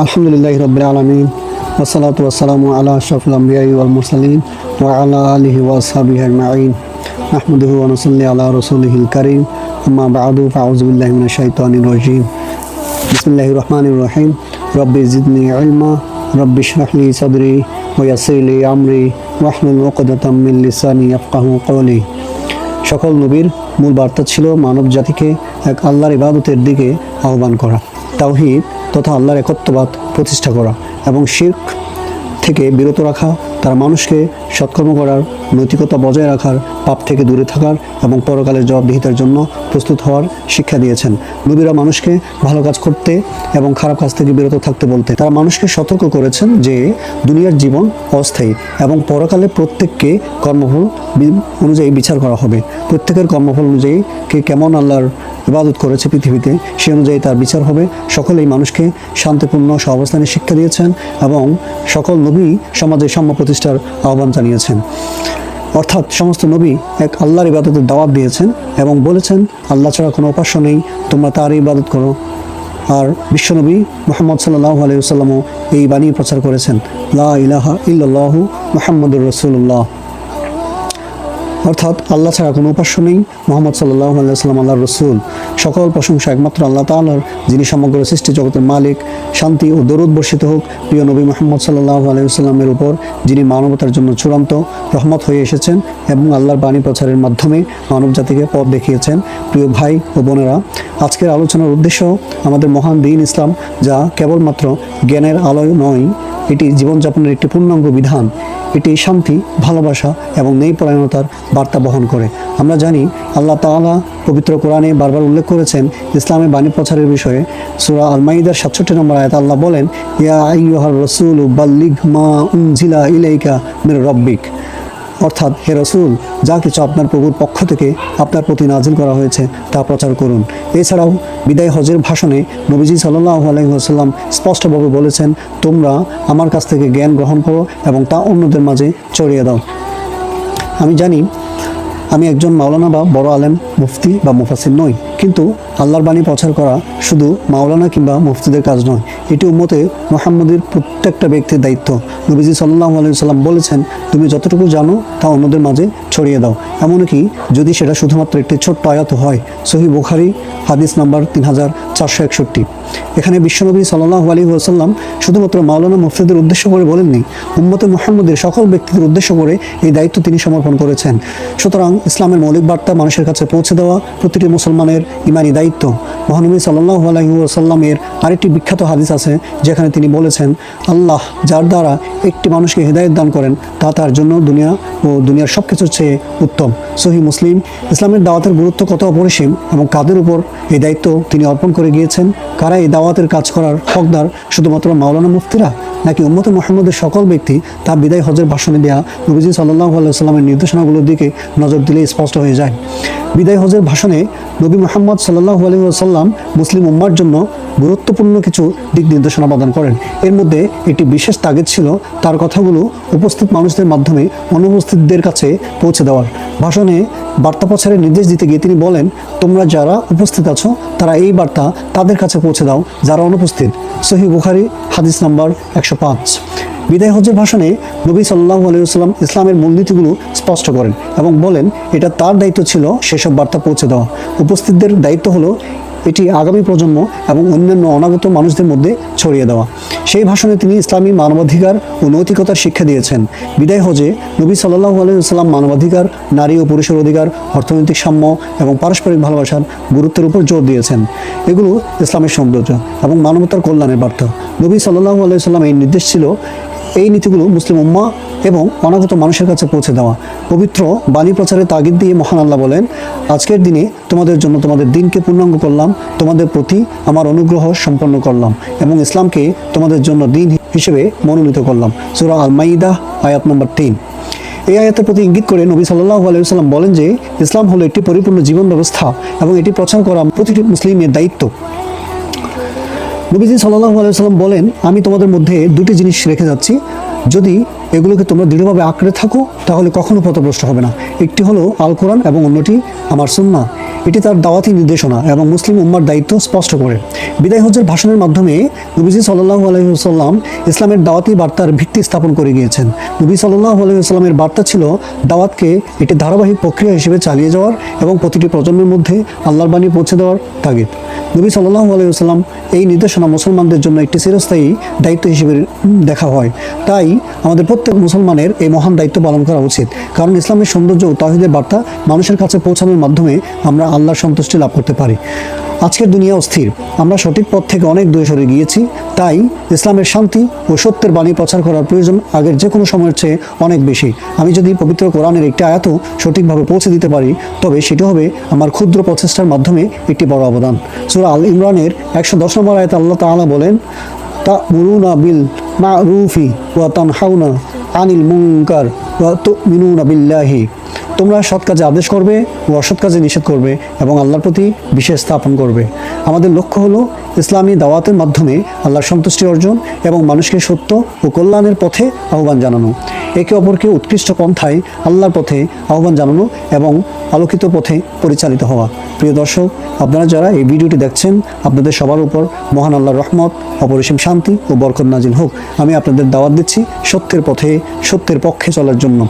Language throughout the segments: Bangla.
আলহামদুলিল্লাহি রাব্বিল আলামিন ওয়াসসালাতু ওয়াসসালামু আলা আশরাফিল আমবিয়াই ওয়াল মুরসালিন ওয়া আলা আলিহি ওয়া আসহাবিহি আজমাইন নাহমাদুহু ওয়া নুসাল্লি আলা রাসূলিহিল কারীম আম্মা বা'দু ফাআউযু বিল্লাহি মিনাশ শাইতানির রাজীম বিসমিল্লাহির রহমানির রহিম রব্বি জিদনি ইলমা রব্বি ইশরাহ লি সাদরি ওয়া ইয়াসসির লি আমরি ওয়াহলুল উকদাতাম মিন লিসানি ইয়াফকাহু কওলি। সকল নবীর মূল বার্তা ছিল মানব জাতিকে এক আল্লাহর ইবাদতের দিকে আহ্বান করা, তাওহীদ তথা আল্লাহর একত্ববাদ প্রতিষ্ঠা করা এবং শিরক থেকে বিরত রাখা, তারা মানুষকে সৎকর্ম করার, নৈতিকতা বজায় রাখার, পাপ থেকে দূরে থাকার এবং পরকালের জবাবদিহিতার জন্য প্রস্তুত হওয়ার শিক্ষা দিয়েছেন। নবীরা মানুষকে ভালো কাজ করতে এবং খারাপ কাজ থেকে বিরত থাকতে বলতে তারা মানুষকে সতর্ক করেছেন যে দুনিয়ার জীবন অস্থায়ী এবং পরকালে প্রত্যেককে কর্মফল অনুযায়ী বিচার করা হবে। প্রত্যেকের কর্মফল অনুযায়ী কে কেমন আল্লাহর ইবাদত করেছে পৃথিবীতে সে অনুযায়ী তার বিচার হবে। সকলেই মানুষকে শান্তিপূর্ণ সহাবস্থানে শিক্ষা দিয়েছেন এবং সকল নবী সমাজে সাম্য প্রতিষ্ঠার আহ্বান জানিয়েছেন। অর্থাৎ সমস্ত নবী এক আল্লাহর ইবাদতের দাওয়াত দিয়েছেন এবং বলেছেন আল্লাহ ছাড়া কোনো উপাস্য নেই, তোমরা তার ইবাদত করো। আর বিশ্বনবী মুহাম্মদ সাল্লাল্লাহু আলাইহি ওয়াসাল্লামও এই বাণী প্রচার করেছেন, লা ইলাহা ইল্লাল্লাহু মুহাম্মাদুর রাসূলুল্লাহ। অর্থাৎ আল্লাহ ছাড়া কোনো উপাস্য নেই, মুহাম্মদ সাল্লাল্লাহু আলাইহি ওয়াসাল্লাম আল্লাহর রসুল। সকল প্রশংসা একমাত্র আল্লাহ তাআলার, যিনি সমগ্র সৃষ্টি জগতের মালিক। শান্তি ও দরুদ বর্ষিত হোক প্রিয় নবী মুহাম্মদ সাল্লাল্লাহু আলাইহি ওয়াসাল্লামের উপর, যিনি মানবতার জন্য চূড়ান্ত রহমত হয়ে এসেছেন এবং আল্লাহর বাণী প্রচারের মাধ্যমে মানব জাতিকে পথ দেখিয়েছেন। প্রিয় ভাই ও বোনেরা, আজকের আলোচনার উদ্দেশ্য আমাদের মহান দ্বীন ইসলাম, যা কেবলমাত্র জ্ঞানের আলোয় নয়, এটি জীবনযাপনের একটি পূর্ণাঙ্গ বিধান। এটি শান্তি, ভালোবাসা এবং ন্যায়পরায়ণতার বার্তা বহন করে। আমরা জানি আল্লাহ তাআলা পবিত্র কোরআনে বারবার উল্লেখ করেছেন ইসলামের বাণী প্রচারের বিষয়ে। সূরা আল মাইদার 67 নম্বর আয়াতে আল্লাহ বলেন, ইয়া আইয়ুহার রাসূলু বাল্লিগ মা উনজিলা ইলাইকা মির রাব্বিক। অর্থাৎ হে রসুল, যা কিছু আপনার প্রভুর পক্ষ থেকে আপনার প্রতি নাজিল করা হয়েছে তা প্রচার করুন। এছাড়াও বিদায় হজের ভাষণে নবীজি সাল্লাল্লাহু আলাইহি ওয়াসাল্লাম স্পষ্টভাবে বলেছেন, তোমরা আমার কাছ থেকে জ্ঞান গ্রহণ করো এবং তা অন্যদের মাঝে ছড়িয়ে দাও। আমি জানি আমি একজন মাওলানা বা বড় আলেম, মুফতি বা মুফাসসির নই, কিন্তু আল্লাহর বাণী প্রচার করা শুধু মাওলানা কিংবা মুফতিদের কাজ নয়, এটি উম্মতে মুহাম্মদের প্রত্যেকটা ব্যক্তির দায়িত্ব। নবীজি সাল্লাল্লাহু আলাইহি ওয়াসাল্লাম বলেছেন, তুমি যতটুকু জানো তা অন্যদের মাঝে ছড়িয়ে দাও, এমনকি যদি সেটা শুধুমাত্র একটি ছোট্ট আয়াত হয়। সহিহ বুখারী হাদিস নাম্বার 3461। এখানে বিশ্বনবী সাল্লাল্লাহু আলাইহি ওয়াসাল্লাম শুধুমাত্র মাওলানা মুফতিদের উদ্দেশ্য করে বলেননি, উম্মতে মুহাম্মদের সকল ব্যক্তিদের উদ্দেশ্য করে এই দায়িত্ব তিনি সমর্পণ করেছেন। সুতরাং ইসলামের মৌলিক বার্তা মানুষের কাছে পৌঁছে দেওয়া প্রতিটি মুসলমানের ইমানি দায়িত্ব। মহানবী সাল্লাল্লাহু আলাইহি ওয়াসাল্লামের আরেকটি বিখ্যাত হাদিস আছে, যেখানে তিনি বলেছেন, আল্লাহ যার দ্বারা একটি মানুষকে হেদায়েত দান করেন তা তার জন্য দুনিয়া ও দুনিয়ার সব কিছুর চেয়ে উত্তম। সহিহ মুসলিম। ইসলামের দাওয়াতের গুরুত্ব কত অপরিসীম এবং কাদের উপর এই দায়িত্ব তিনি অর্পণ করে গিয়েছেন। কারা এই দাওয়াতের কাজ করার হকদার? শুধুমাত্র মাওলানা মুফতিরা, নাকি উম্মতে মুহাম্মদের সকল ব্যক্তি? তা বিদায় হজের ভাষণে দেয়া নবীজি সাল্লাল্লাহু আলাইহি ওয়াসাল্লামের নির্দেশনাগুলোর দিকে নজর দিলে স্পষ্ট হয়ে যায়। বিদায় হজের ভাষণে নবী মুহাম্মদ সাল্লাল্লাহু আলাইহি ওয়াসাল্লাম মুসলিম উম্মার জন্য গুরুত্বপূর্ণ কিছু দিক নির্দেশনা প্রদান করেন। এর মধ্যে একটি বিশেষ তাগিদ ছিল তার কথাগুলো উপস্থিত মানুষদের মাধ্যমে অনুপস্থিতদের কাছে পৌঁছে দেওয়ার। ভাষণে বার্তা প্রচারের নির্দেশ দিতে গিয়ে তিনি বলেন, তোমরা যারা উপস্থিত আছো তারা এই বার্তা তাদের কাছে পৌঁছে দাও যারা অনুপস্থিত। সহিহ বুখারী হাদিস নাম্বার 105। বিদায় হজের ভাষণে নবী সাল্লাল্লাহু আলাইহি ওয়াসাল্লাম ইসলামের মূলনীতিগুলো স্পষ্ট করেন এবং বলেন এটা তার দায়িত্ব ছিল সেসব বার্তা পৌঁছে দেওয়া। উপস্থিতদের দায়িত্ব হলো এটি আগামী প্রজন্ম এবং অন্যান্য অনাগত মানুষদের মধ্যে ছড়িয়ে দেওয়া। সেই ভাষণে তিনি ইসলামী মানবাধিকার ও নৈতিকতার শিক্ষা দিয়েছেন। বিদায় হজে নবী সাল্লাল্লাহু আলাইহি ওয়াসাল্লাম মানবাধিকার, নারী ও পুরুষের অধিকার, অর্থনৈতিক সাম্য এবং পারস্পরিক ভালোবাসার গুরুত্বের উপর জোর দিয়েছেন। এগুলো ইসলামের সৌন্দর্য এবং মানবতার কল্যাণের বার্তা। নবী সাল্লাল্লাহু আলাইহি ওয়াসাল্লাম এই নির্দেশ ছিল এই নীতিগুলো মুসলিম উম্মাহ এবং অনাগত মানুষের কাছে পৌঁছে দেওয়া। পবিত্র বাণী প্রচারের তাগিদ দিয়ে মহান আল্লাহ বলেন, আজকের দিনে তোমাদের জন্য তোমাদের দিনকে পূর্ণাঙ্গ করলাম, তোমাদের প্রতি আমার অনুগ্রহ সম্পন্ন করলাম এবং ইসলামকে তোমাদের জন্য দিন হিসেবে মনোনীত করলাম। সূরা আল মাইদা আয়াত নম্বর 3। এই আয়াতের প্রতি ইঙ্গিত করে নবী সাল্লাল্লাহু আলাইহি ওয়াসাল্লাম বলেন যে ইসলাম হলো একটি পরিপূর্ণ জীবন ব্যবস্থা এবং এটি প্রচার করা প্রতিটি মুসলিমের দায়িত্ব। নবীজি সাল্লাল্লাহু আলাইহি ওয়াসাল্লাম বলেন, আমি তোমাদের মধ্যে দুটি জিনিস রেখে যাচ্ছি, যদি এগুলোকে তোমরা দৃঢ়ভাবে আঁকড়ে থাকো তাহলে কখনো পথভ্রষ্ট হবে না। একটি হলো আল কোরআন এবং অন্যটি আমার সুন্নাহ। এটি তার দাওয়াতি নির্দেশনা এবং মুসলিম উম্মার দায়িত্ব স্পষ্ট করে। বিদায় হজ্জের ভাষণের মাধ্যমে নবীজি সাল্লাল্লাহু আলাইহি ওয়াসাল্লাম ইসলামের দাওয়াতি বার্তার ভিত্তি স্থাপন করে গিয়েছেন। নবী সাল্লাল্লাহু আলাইহি ওয়াসাল্লামের বার্তা ছিল দাওয়াতকে একটি ধারাবাহিক প্রক্রিয়া হিসেবে চালিয়ে যাওয়ার এবং প্রতিটি প্রজন্মের মধ্যে আল্লাহর বাণী পৌঁছে দেওয়ার তাগিদ। নবী সাল্লাল্লাহু আলাইহি ওয়াসাল্লাম এই নির্দেশনা মুসলমানদের জন্য একটি চিরস্থায়ী দায়িত্ব হিসেবে দেখা হয়। তাই আমাদের প্রত্যেক মুসলমানের এই মহান দায়িত্ব পালন করা উচিত, কারণ ইসলামের সৌন্দর্য ও তাওহীদের বার্তা মানুষের কাছে পৌঁছানোর মাধ্যমে আমরা আল্লাহর সন্তুষ্টি লাভ করতে পারি। আজকের দুনিয়া অস্থির, আমরা সঠিক পথ থেকে অনেক দূরে সরে গিয়েছি। তাই ইসলামের শান্তি ও সত্যের বাণী প্রচার করার প্রয়োজন আগের যে কোনো সময়ের চেয়ে অনেক বেশি। আমি যদি পবিত্র কোরআনের একটি আয়াতও সঠিকভাবে পৌঁছে দিতে পারি, তবে সেটি হবে আমার ক্ষুদ্র প্রচেষ্টার মাধ্যমে একটি বড় অবদান। সূরা আল ইমরানের 110 নম্বর আয়াতে আল্লাহ তাআলা বলেন, তা'মুরুনা বিল মা'রুফি ওয়া তানহাউনা আনিল মুনকার ওয়া তু'মিনুনা বিল্লাহি। তোমরা সৎ কাজে আদেশ করবে ও অসৎ কাজে নিষেধ করবে এবং আল্লাহর প্রতি বিশ্বাস স্থাপন করবে। আমাদের লক্ষ্য হলো ইসলামী দাওয়াতের মাধ্যমে আল্লাহর সন্তুষ্টি অর্জন এবং মানুষকে সত্য ও কল্যাণের পথে আহ্বান জানানো, একে অপরকে উৎকৃষ্ট পন্থায় আল্লাহর পথে আহ্বান জানানো এবং আলোকিত পথে পরিচালিত হওয়া। প্রিয় দর্শক, আপনারা যারা এই ভিডিওটি দেখছেন, আপনাদের সবার উপর মহান আল্লাহর রহমত, অপরিসীম শান্তি ও বরকত নাজিল হোক। আমি আপনাদের দাওয়াত দিচ্ছি সত্যের পথে, সত্যের পক্ষে চলার জন্য।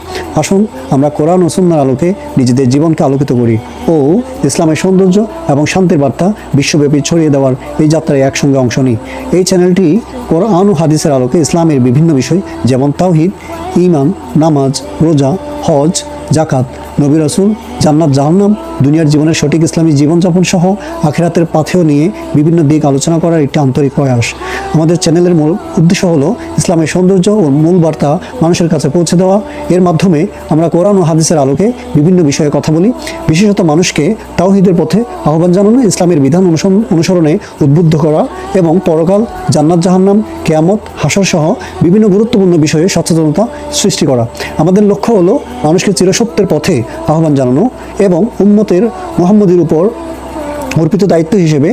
আসুন আমরা কোরআন ও সুন্নাহর আলোকে নিজেদের জীবনকে আলোকিত করি ও ইসলামের সৌন্দর্য এবং শান্তির বার্তা বিশ্বব্যাপী ছড়িয়ে দেওয়ার এই যাত্রায় একসঙ্গে অংশ নিই। এই চ্যানেলটি কোরআন ও হাদিসের আলোকে ইসলামের বিভিন্ন বিষয় যেমন তাওহীদ, ঈমান, নামাজ, রোজা, হজ, জাকাত, নবী রাসূল, জান্নাত জাহান্নাম, দুনিয়ার জীবনের সঠিক ইসলামী জীবনযাপন সহ আখিরাতের পাথেয় নিয়ে বিভিন্ন দিক আলোচনা করার একটি আন্তরিক প্রয়াস। আমাদের চ্যানেলের মূল উদ্দেশ্য হলো ইসলামের সৌন্দর্য ও মূল বার্তা মানুষের কাছে পৌঁছে দেওয়া। এর মাধ্যমে আমরা কোরআন ও হাদিসের আলোকে বিভিন্ন বিষয়ে কথা বলি, বিশেষত মানুষকে তাওহীদের পথে আহ্বান জানানো, ইসলামের বিধান অনুসরণে উদ্বুদ্ধ করা এবং পরকাল, জান্নাত জাহান্নাম, কিয়ামত, হাসর সহ বিভিন্ন গুরুত্বপূর্ণ বিষয়ে সচেতনতা সৃষ্টি করা। আমাদের লক্ষ্য হলো মানুষকে চিরসত্যের পথে আহ্বান জানানো এবং উম্মতের মুহাম্মদের উপর অর্পিত দায়িত্ব হিসেবে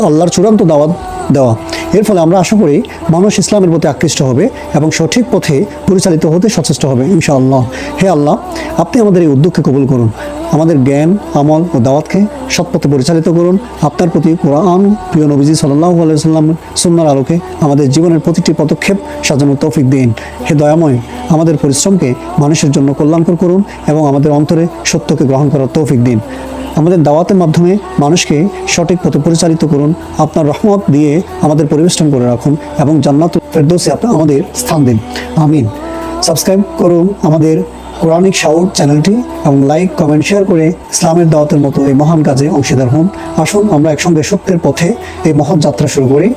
আল্লাহর চূড়ান্ত দাওয়াত দেওয়া। এর ফলে আমরা আশা করি মানুষ ইসলামের প্রতি আকৃষ্ট হবে এবং সঠিক পথে পরিচালিত হতে সচেষ্ট হবে ইনশাআল্লাহ। হে আল্লাহ, আপনি আমাদের এই উদ্যোগকে কবুল করুন। আমাদের জ্ঞান, আমল ও দাওয়াতকে সৎপথে পরিচালিত করুন। আপনার প্রতি কোরআন, প্রিয় নবীজি সাল্লাল্লাহু আলাইহি ওয়াসাল্লাম সুন্নাহর আলোকে আমাদের জীবনের প্রতিটি পদক্ষেপ সাজানোর তৌফিক দিন। হে দয়াময়, আমাদের পরিশ্রমকে মানুষের জন্য কল্যাণকর করুন এবং আমাদের অন্তরে সত্যকে গ্রহণ করার তৌফিক দিন। আমাদের দাওয়াতের মাধ্যমে মানুষকে সঠিক পথে পরিচালিত করুন। আপনার রহমত দিয়ে আমাদের পরিবেষ্টন করে রাখুন এবং জান্নাতুল ফেরদৌসে আপনি আমাদের স্থান দিন। আমিন। সাবস্ক্রাইব করুন আমাদের কোরআনিক শাউট চ্যানেলটি এবং লাইক, কমেন্ট, শেয়ার করে ইসলামের দাওয়াতের মতো এই মহান কাজে অংশীদার হন। আসুন আমরা একসঙ্গে সত্যের পথে এই মহৎ যাত্রা শুরু করি।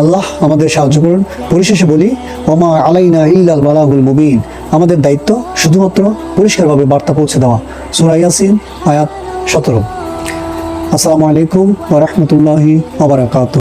আল্লাহ আমাদের সাহায্য করুন। পরিশেষে বলি, ওমা আলাইনা ইল্লাল বালাগুল মুবিন। আমাদের দায়িত্ব শুধুমাত্র পরিষ্কারভাবে বার্তা পৌঁছে দেওয়া। সূরা ইয়াসিন আয়াত 17। আসসালামু আলাইকুম ওয়া রাহমাতুল্লাহি ওয়া বারাকাতুহু।